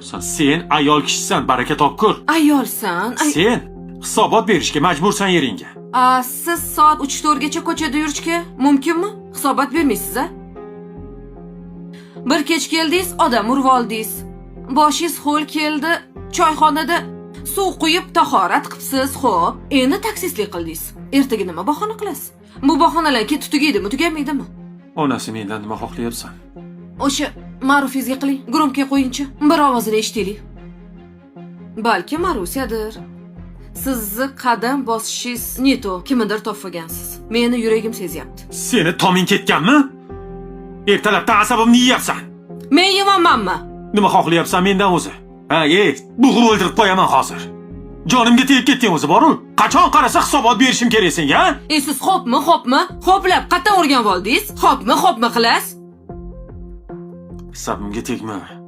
Sen ayol kishisan, baraka topkur. Ayolsan. Sen hisobot berishga majbursan yeringga. Siz soat 3-4 gacha ko'chada yurishga mumkinmi? Hisobot bermaysiz a? Bir kech keldingiz, odam urib oldingiz. Boshingiz ho'l keldi, choyxonada suv quyib tahorat qilibsiz, xo'p. Endi taksistlik qildingiz. Ertaga nima bahona qilasiz? Bu bahonalar tugaydimi, tugamaydimi? Onasi mendan nima xohlayapsan? O'sha ma'rufingizga qiling, gromka qo'yingchi. Bir ovozini eshitaylik. Balki Marusiyadir. Sizni qadam bosishingiz neto kimnidir topgansiz. Meni yuragim sezyapti. Seni toming ketganmi? Ertalabdan asabimni yeyapsan. Men yemanmanmi? Nima xohlayapsan mendan o'zi? Ha, bug'ib o'ldirib qo'yaman hozir. Jonimga tegib ketding o'zi boru. Qachon qarasa hisobot berishim kerak senga? Siz xo'pmi? Xo'plab qatdan o'rganib oldingiz? Xo'pmi qilasiz? Hisobimga tegma.